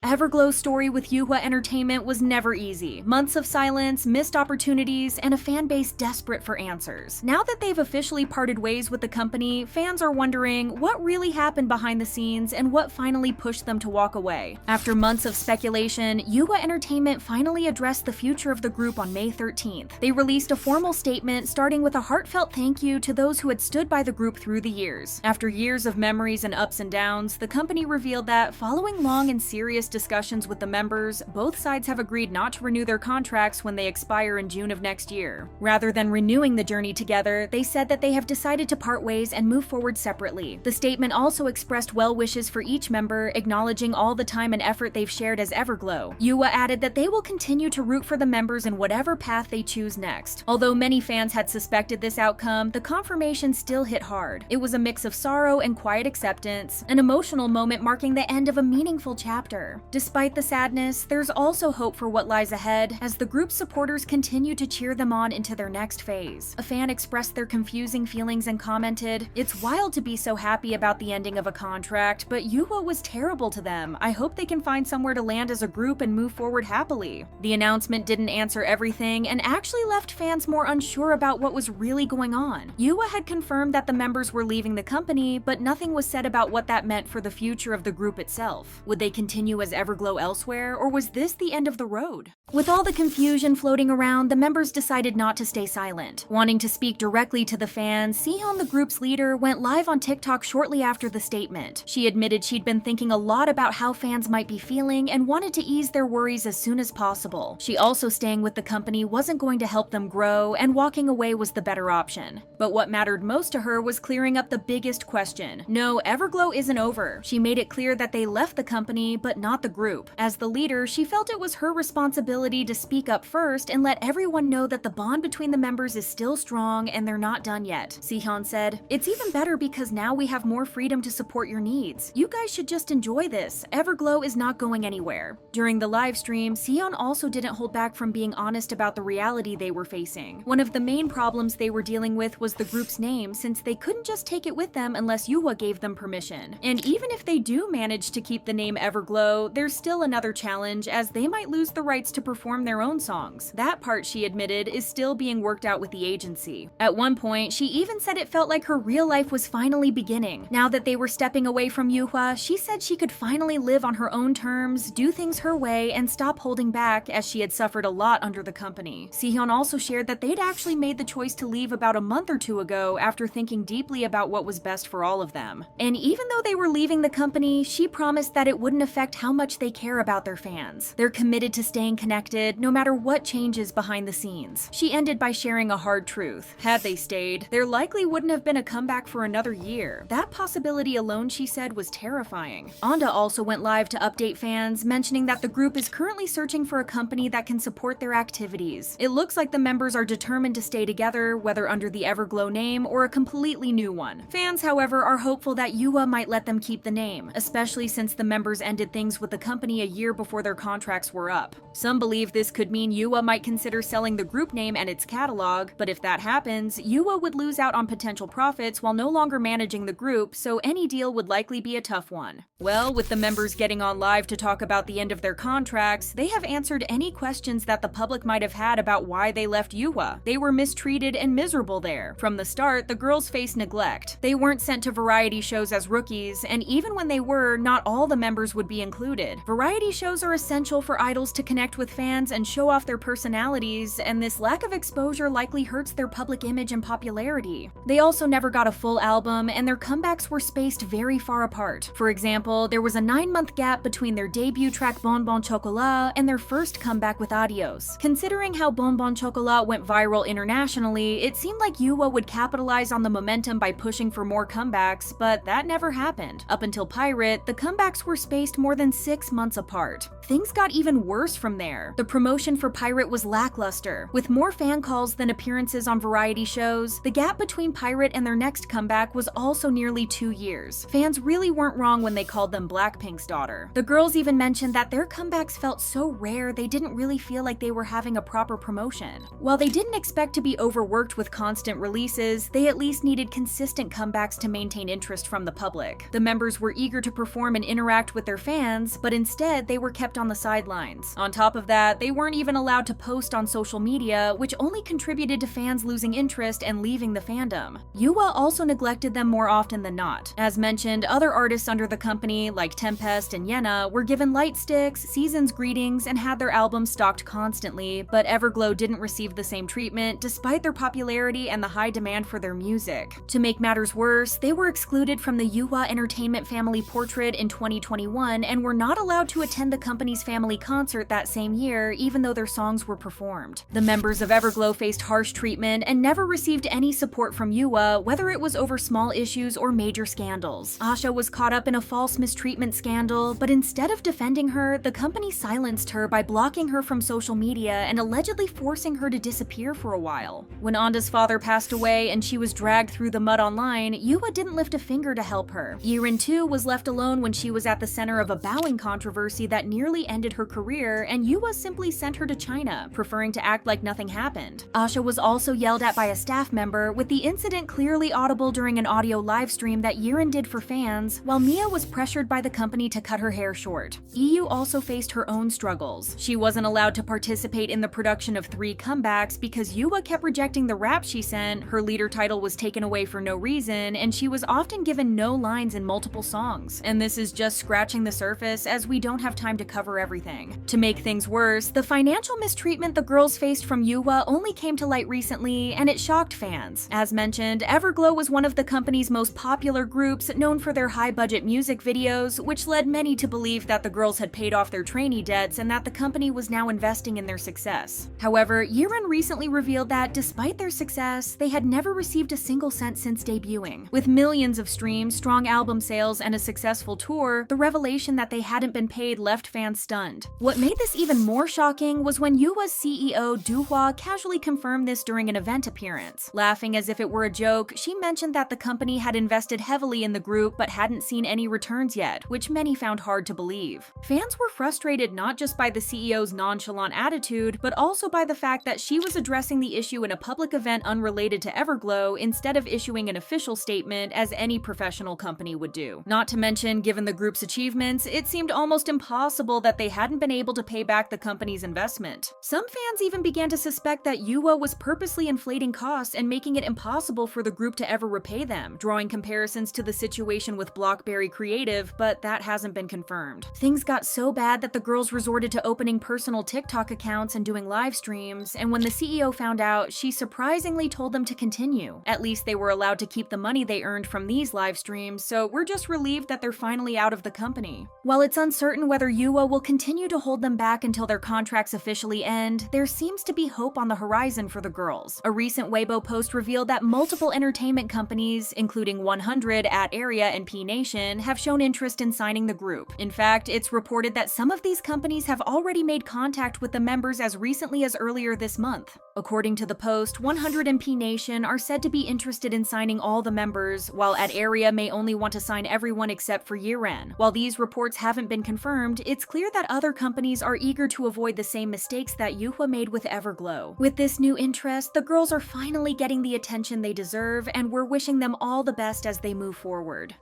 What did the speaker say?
Everglow's story with Yuehua Entertainment was never easy. Months of silence, missed opportunities, and a fan base desperate for answers. Now that they've officially parted ways with the company, fans are wondering what really happened behind the scenes and what finally pushed them to walk away. After months of speculation, Yuehua Entertainment finally addressed the future of the group on May 13th. They released a formal statement starting with a heartfelt thank you to those who had stood by the group through the years. After years of memories and ups and downs, the company revealed that, following long and serious discussions with the members, both sides have agreed not to renew their contracts when they expire in June of next year. Rather than renewing the journey together, they said that they have decided to part ways and move forward separately. The statement also expressed well wishes for each member, acknowledging all the time and effort they've shared as Everglow. Yuehua added that they will continue to root for the members in whatever path they choose next. Although many fans had suspected this outcome, the confirmation still hit hard. It was a mix of sorrow and quiet acceptance, an emotional moment marking the end of a meaningful chapter. Despite the sadness, there's also hope for what lies ahead as the group's supporters continue to cheer them on into their next phase. A fan expressed their confusing feelings and commented, "It's wild to be so happy about the ending of a contract, but Yuehua was terrible to them. I hope they can find somewhere to land as a group and move forward happily." The announcement didn't answer everything and actually left fans more unsure about what was really going on. Yuehua had confirmed that the members were leaving the company, but nothing was said about what that meant for the future of the group itself. Would they continue as Everglow elsewhere, or was this the end of the road? With all the confusion floating around, the members decided not to stay silent. Wanting to speak directly to the fans, Sehun, the group's leader, went live on TikTok shortly after the statement. She admitted she'd been thinking a lot about how fans might be feeling and wanted to ease their worries as soon as possible. She also staying with the company wasn't going to help them grow, and walking away was the better option. But what mattered most to her was clearing up the biggest question. No, Everglow isn't over. She made it clear that they left the company, but not the group. As the leader, she felt it was her responsibility to speak up first and let everyone know that the bond between the members is still strong and they're not done yet. Sehun said, "It's even better because now we have more freedom to support your needs. You guys should just enjoy this. Everglow is not going anywhere." During the live stream, Sehun also didn't hold back from being honest about the reality they were facing. One of the main problems they were dealing with was the group's name, since they couldn't just take it with them unless Yuehua gave them permission. And even if they do manage to keep the name Everglow, there's still another challenge, as they might lose the rights to perform their own songs. That part, she admitted, is still being worked out with the agency. At one point, she even said it felt like her real life was finally beginning. Now that they were stepping away from Yuehua, she said she could finally live on her own terms, do things her way, and stop holding back, as she had suffered a lot under the company. Sehun also shared that they'd actually made the choice to leave about a month or two ago after thinking deeply about what was best for all of them. And even though they were leaving the company, she promised that it wouldn't affect how much they care about their fans. They're committed to staying connected, no matter what changes behind the scenes. She ended by sharing a hard truth. Had they stayed, there likely wouldn't have been a comeback for another year. That possibility alone, she said, was terrifying. Anda also went live to update fans, mentioning that the group is currently searching for a company that can support their activities. It looks like the members are determined to stay together, whether under the Everglow name or a completely new one. Fans, however, are hopeful that Yuehua might let them keep the name, especially since the members ended things with the company a year before their contracts were up. Some believe this could mean Yuehua might consider selling the group name and its catalog, but if that happens, Yuehua would lose out on potential profits while no longer managing the group, so any deal would likely be a tough one. Well, with the members getting on live to talk about the end of their contracts, they have answered any questions that the public might have had about why they left Yuehua. They were mistreated and miserable there. From the start, the girls faced neglect. They weren't sent to variety shows as rookies, and even when they were, not all the members would be included. Variety shows are essential for idols to connect with fans and show off their personalities, and this lack of exposure likely hurts their public image and popularity. They also never got a full album, and their comebacks were spaced very far apart. For example, there was a 9-month gap between their debut track Bon Bon Chocolat and their first comeback with Adios. Considering how Bon Bon Chocolat went viral internationally, it seemed like Yuehua would capitalize on the momentum by pushing for more comebacks, but that never happened. Up until Pirate, the comebacks were spaced more than 6 months apart. Things got even worse from there. The promotion for Pirate was lackluster. With more fan calls than appearances on variety shows, the gap between Pirate and their next comeback was also nearly 2 years. Fans really weren't wrong when they called them Blackpink's daughter. The girls even mentioned that their comebacks felt so rare they didn't really feel like they were having a proper promotion. While they didn't expect to be overworked with constant releases, they at least needed consistent comebacks to maintain interest from the public. The members were eager to perform and interact with their fans, but instead they were kept on the sidelines. On top of that, they weren't even allowed to post on social media, which only contributed to fans losing interest and leaving the fandom. Yuehua also neglected them more often than not. As mentioned, other artists under the company, like Tempest and Yena, were given light sticks, season's greetings, and had their albums stocked constantly, but EVERGLOW didn't receive the same treatment despite their popularity and the high demand for their music. To make matters worse, they were excluded from the Yuehua Entertainment family portrait in 2021 and were not allowed to attend the company's family concert that same year, even though their songs were performed. The members of EVERGLOW faced harsh treatment and never received any support from Yuehua, whether it was over small issues or major scandals. Asha was caught up in a false mistreatment scandal, but instead of defending her, the company silenced her by blocking her from social media and allegedly forcing her to disappear for a while. When Onda's father passed away and she was dragged through the mud online, Yuehua didn't lift a finger to help her. Yirin too was left alone when she was at the center of a bowing controversy that nearly ended her career, and Yuehua simply sent her to China, preferring to act like nothing happened. Asha was also yelled at by a staff member, with the incident clearly audible during an audio livestream that Yirin did for fans, while Mia was pressured by the company to cut her hair short. EU also faced her own struggles. She wasn't allowed to participate in the production of 3 comebacks because Yuehua kept rejecting the rap she sent, her leader title was taken away for no reason, and she was often given no lines in multiple songs. And this is just scratching the surface, as we don't have time to cover everything. To make things worse, the financial mistreatment the girls faced from Yuehua only came to light recently, and it shocked fans. As mentioned, EVERGLOW was one of the company's most popular groups, known for their high-budget music videos, which led many to believe that the girls had paid off their trainee debts and that the company was now investing in their success. However, Yirin recently revealed that despite their success, they had never received a single cent since debuting. With millions of streams, strong album sales, and a successful tour, the revelation that they hadn't been paid left fans stunned. What made this even more shocking was when Yuehua's CEO Yuehua casually confirmed this during an event appearance. Laughing as if it were a joke, she mentioned that the company had invested heavily in the group but hadn't seen any returns yet, which many found hard to believe. Fans were frustrated not just by the CEO's nonchalant attitude, but also by the fact that she was addressing the issue in a public event unrelated to EVERGLOW instead of issuing an official statement as any professional company would do. Not to mention, given the group's achievements, it seemed almost impossible that they hadn't been able to pay back the company's investment. Some fans even began to suspect that Yuehua was purposely inflating costs and making it impossible for the group to ever repay them, drawing comparisons to the situation with Blockberry Creative, but that hasn't been confirmed. Things got so bad that the girls resorted to opening personal TikTok accounts and doing live streams, and when the CEO found out, she surprisingly told them to continue. At least they were allowed to keep the money they earned from these live streams, so we're just relieved that they're finally out of the company. While it's uncertain whether Yuehua will continue to hold them back until their contracts officially end, there seems to be hope on the horizon for the girls. A recent Weibo post revealed that multiple entertainment companies, including 100, @area, and P Nation, have shown interest in signing the group. In fact, it's reported that some of these companies have already made contact with the members as recently as earlier this month. According to the post, 100 and P Nation are said to be interested in signing all the members, while @area may only want to sign everyone except for Yirin. While these reports haven't been confirmed, it's clear that other companies are eager to avoid the same mistakes that Yuehua made with EVERGLOW. With this new interest, the girls are finally getting the attention they deserve, and we're wishing them all the best as they move forward.